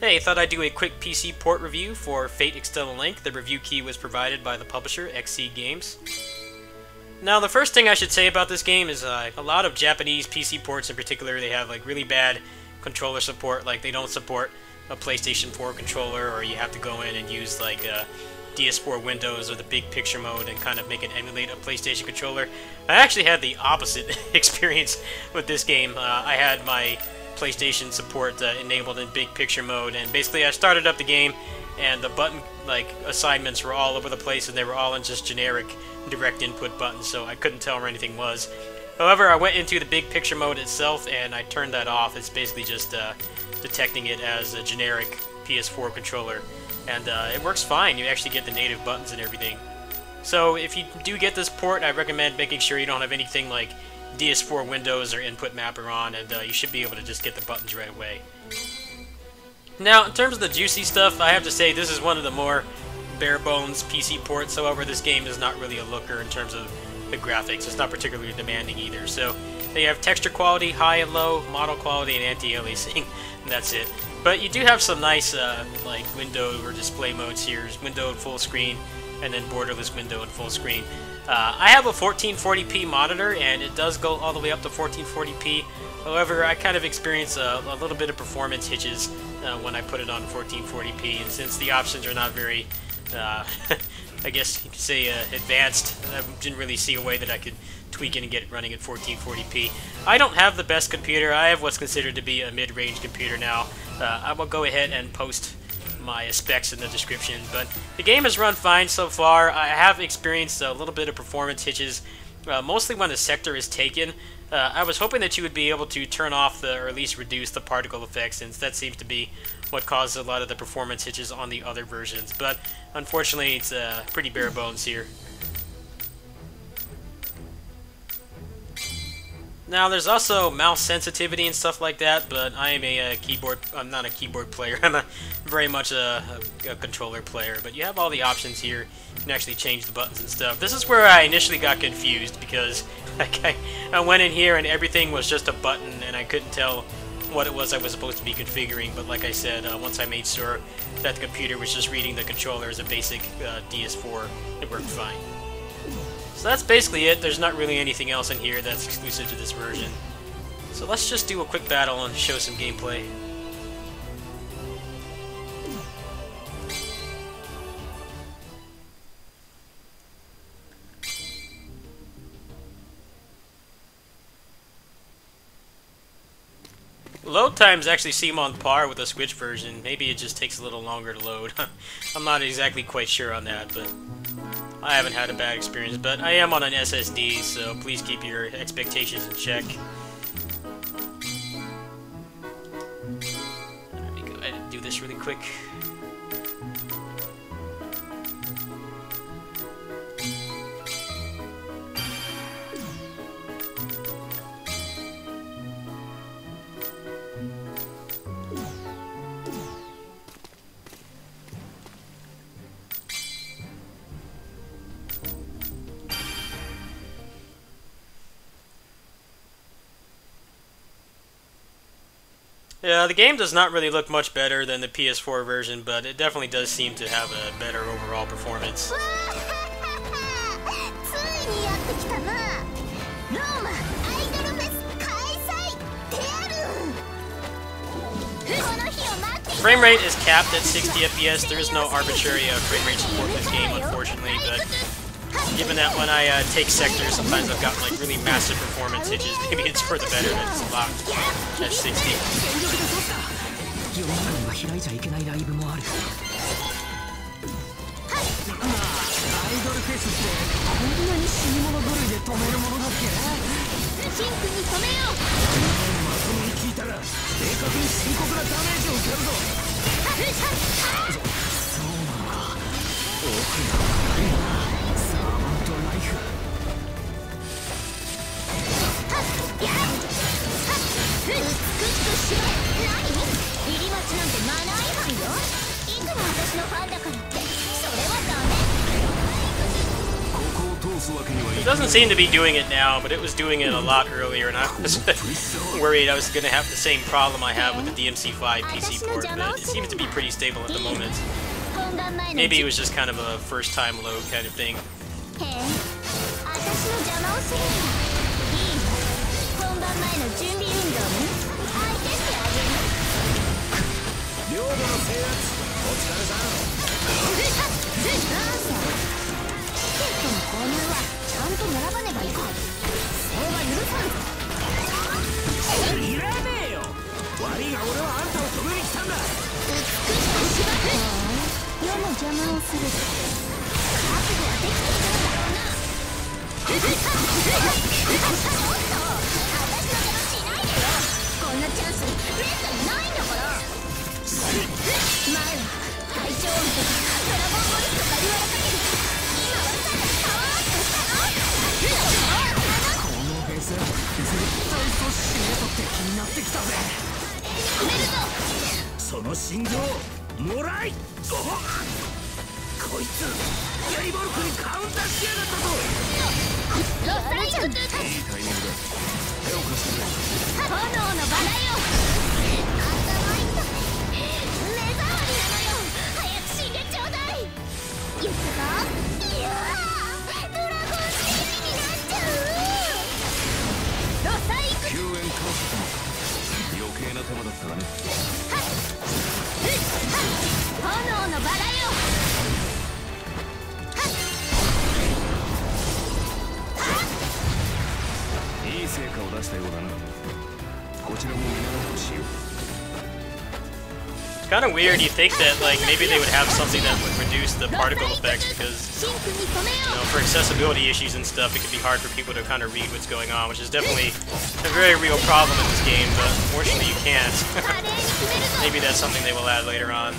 Hey, thought I'd do a quick PC port review for Fate Extella Link. The review key was provided by the publisher, XC Games. Now, the first thing I should say about this game is a lot of Japanese PC ports in particular, they have like really bad controller support. Like, they don't support a PlayStation 4 controller, or you have to go in and use like DS4 Windows or the big picture mode and kind of make it emulate a PlayStation controller. I actually had the opposite experience with this game. I had my PlayStation support enabled in big picture mode, and basically I started up the game and the button assignments were all over the place, and they were all in just generic direct input buttons, so I couldn't tell where anything was. However, I went into the big picture mode itself and I turned that off. It's basically just detecting it as a generic PS4 controller, and it works fine. You actually get the native buttons and everything. So if you do get this port, I recommend making sure you don't have anything like DS4 Windows or Input Mapper on, and you should be able to just get the buttons right away. Now, in terms of the juicy stuff, I have to say this is one of the more bare-bones PC ports. However, this game is not really a looker in terms of the graphics. It's not particularly demanding either. So they have texture quality, high and low, model quality, and anti-aliasing, and that's it. But you do have some nice like window or display modes here. Windowed full screen, and then borderless window and full screen. I have a 1440p monitor, and it does go all the way up to 1440p. However, I kind of experience a little bit of performance hitches when I put it on 1440p, and since the options are not very, I guess you could say, advanced, I didn't really see a way that I could tweak it and get it running at 1440p. I don't have the best computer. I have what's considered to be a mid-range computer now. I will go ahead and post my specs in the description, but the game has run fine so far. I have experienced a little bit of performance hitches, mostly when the sector is taken. I was hoping that you would be able to turn off or at least reduce the particle effect, since that seems to be what causes a lot of the performance hitches on the other versions, but unfortunately it's pretty bare bones here. Now, there's also mouse sensitivity and stuff like that, but I am I'm not a keyboard player. I'm very much a controller player, but you have all the options here. You can actually change the buttons and stuff. This is where I initially got confused, because I went in here and everything was just a button, and I couldn't tell what it was I was supposed to be configuring. But like I said, once I made sure that the computer was just reading the controller as a basic DS4, it worked fine. So that's basically it. There's not really anything else in here that's exclusive to this version. So let's just do a quick battle and show some gameplay. Load times actually seem on par with the Switch version. Maybe it just takes a little longer to load. I'm not exactly quite sure on that, but I haven't had a bad experience. But I am on an SSD, so please keep your expectations in check. Let me go ahead and do this really quick. Yeah, the game does not really look much better than the PS4 version, but it definitely does seem to have a better overall performance. Frame rate is capped at 60 FPS. There is no arbitrary frame rate support in this game, unfortunately, but given that when I take sectors, sometimes I've gotten like really massive performance hitches. Maybe it's for the better that it's locked at 60. It doesn't seem to be doing it now, but it was doing it a lot earlier, and I was worried I was going to have the same problem I have with the DMC5 PC port, but it seems to be pretty stable at the moment. Maybe it was just kind of a first-time load kind of thing. It's kind of weird. You think that like maybe they would have something that would reduce the particle effects because, you know, for accessibility issues and stuff, it can be hard for people to kind of read what's going on, which is definitely a very real problem in this game. But unfortunately, you can't. Maybe that's something they will add later on.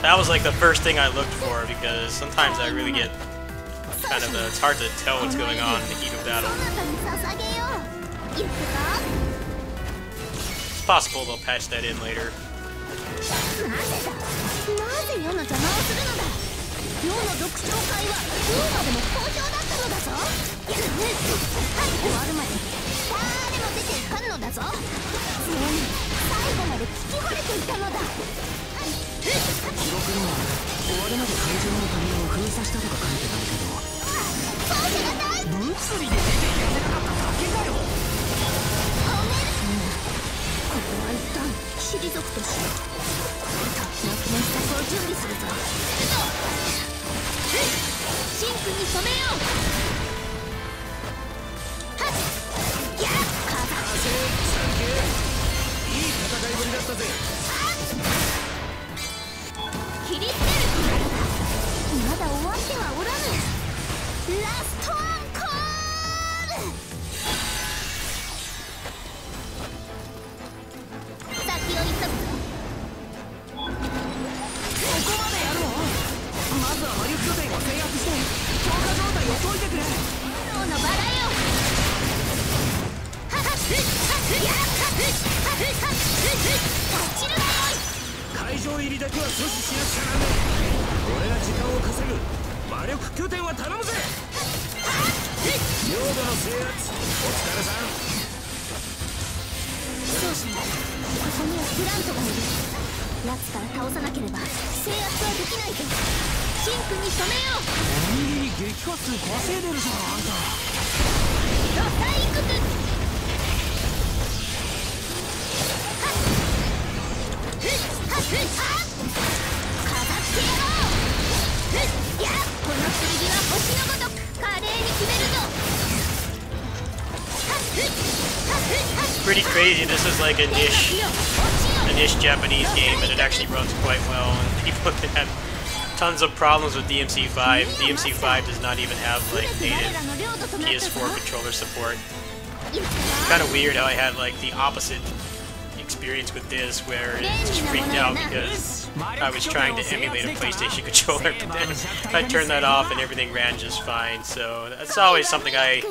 That was like the first thing I looked for because sometimes I really get kind of it's hard to tell what's going on in the heat of battle. It's possible they'll patch that in later. Pretty crazy. This is like a niche Japanese game, and it actually runs quite well. And people that have tons of problems with DMC5. DMC5 does not even have like native PS4 controller support. It's kind of weird how I had like the opposite experience with this, where it just freaked out because I was trying to emulate a PlayStation controller, but then I turned that off and everything ran just fine. So that's always something I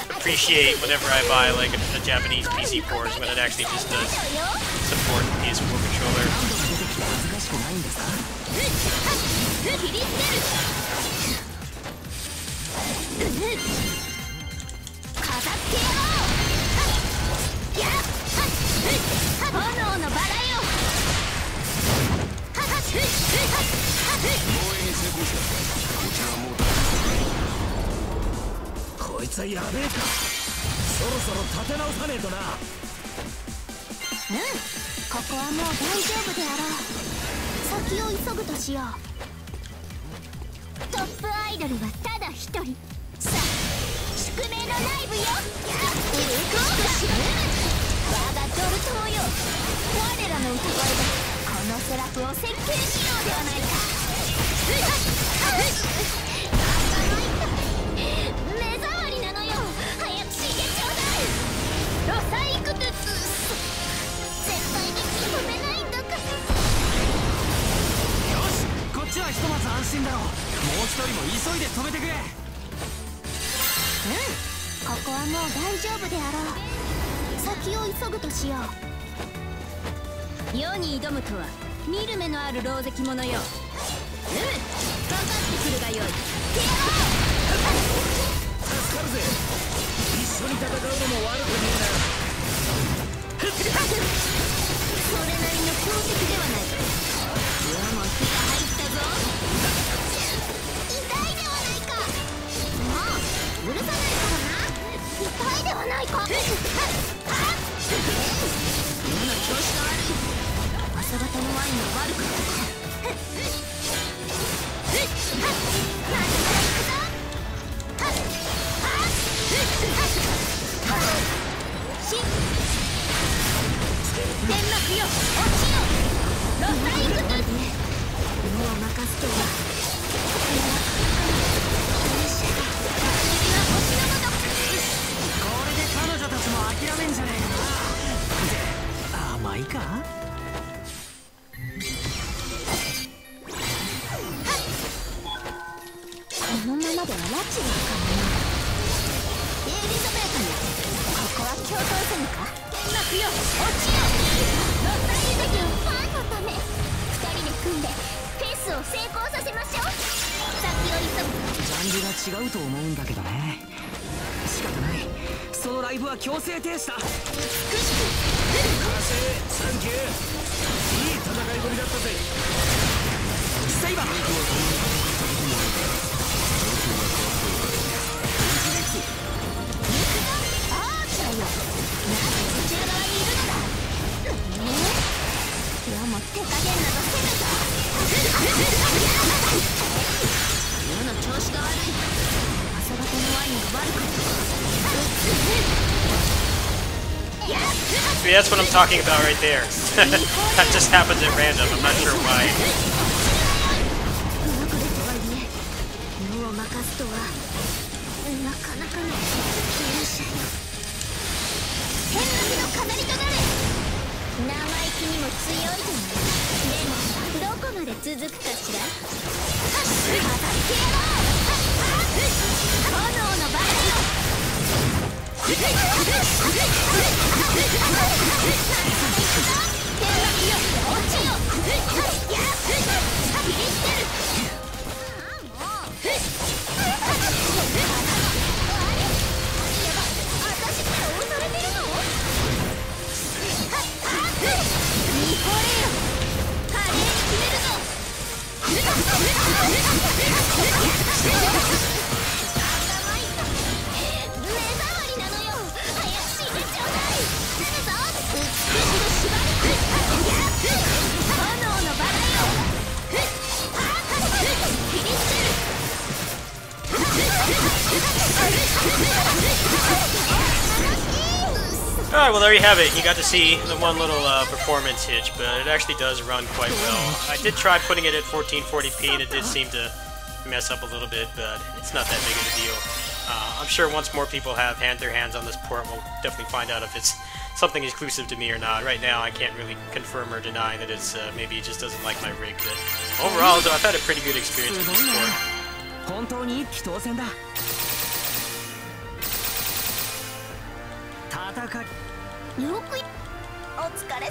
appreciate whenever I buy like a Japanese PC port, when it actually just does support the PS4 controller. 難しくないんですか？切り捨てる。飾ってやろう。やっ炎のバラよ。防衛に成功した。こちらはもうこいつはやべえか。そろそろ立て直さねえとな。ここはもう大丈夫であろう。先を急ぐとしよう。トップアイドルはただ一人。さあ宿命のライブよ。我がドルトーよ。我らの歌声でこのセラフを設計しようではないか。目障りなのよ。早く死んでちょうだい。ロサイクテツ。絶対に止めないんだから。よし、こっちはひとまず安心だろう。もう一人も急いで止めてくれ。ここはもう大丈夫であろう。先を急ぐとしよう。世に挑むとは見る目のある狼藉者よ。かかってくるがよい。助かるぜ。一緒に戦うのも悪くねえな。それなりの強敵ではないか。矢も火が入ったぞ。痛いではないか。もううるさないからな。痛いではないか。世の調子が悪い。朝方のワインが悪くなったか。まだまだ行くぞ。天幕よ、落ちよ。ロサイクトス。もう任すとは。星のごとく。これで彼女たちも諦めんじゃねえかな。甘いか？このままでは拉致がかな。エリザベートよ、ここは共闘せぬか。天幕よ、落ちよ。ロサイクトスファンのため2人で組んでフェスを成功させましょう。先を急ぐ。ジャンルが違うと思うんだけどね。仕方ない。そのライブは強制停止だ。美しく。完成。サンキュー。いい戦いぶりだったぜ。サイバー。アーチャーよ、なぜそちら側にいるのだ。世も手加減などせぬぞ。世の調子が悪い。朝方のワインが悪くなった。See, that's what I'm talking about right there. That just happens at random. I'm not sure why. うまくでとはいえ世を任すとはなかなかの勇者よ。天幕の飾りとなれ。生意気にも強いとな。でもどこまで続くかしら。飾ってやろう。炎のバラよ。天幕よ、落ちよ。切り捨てる。私から押されてるの？見惚れよ。華麗に決めるぞ。目障りなのよ。早く死んでちょうだい。美しく縛り。炎のバラよ。切り捨てる。Alright, well there you have it. You got to see the one little performance hitch, but it actually does run quite well. I did try putting it at 1440p and it did seem to mess up a little bit, but it's not that big of a deal. I'm sure once more people have their hands on this port, we'll definitely find out if it's something exclusive to me or not. Right now, I can't really confirm or deny that it's maybe it just doesn't like my rig, but overall, though, I've had a pretty good experience with this port. 本当に一騎当選だ。戦い。よくい。お疲れ。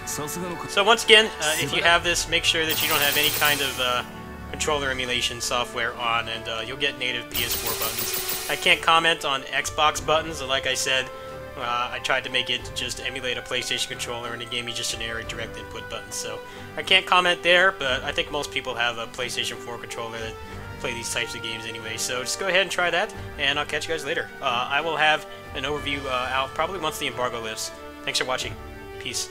So once again, if you have this, make sure that you don't have any kind of controller emulation software on, and you'll get native PS4 buttons. I can't comment on Xbox buttons, like I said. I tried to make it just emulate a PlayStation controller, and it gave me just generic direct input buttons. So I can't comment there, but I think most people have a PlayStation 4 controller that play these types of games anyway. So just go ahead and try that, and I'll catch you guys later. I will have an overview out probably once the embargo lifts. Thanks for watching. Peace.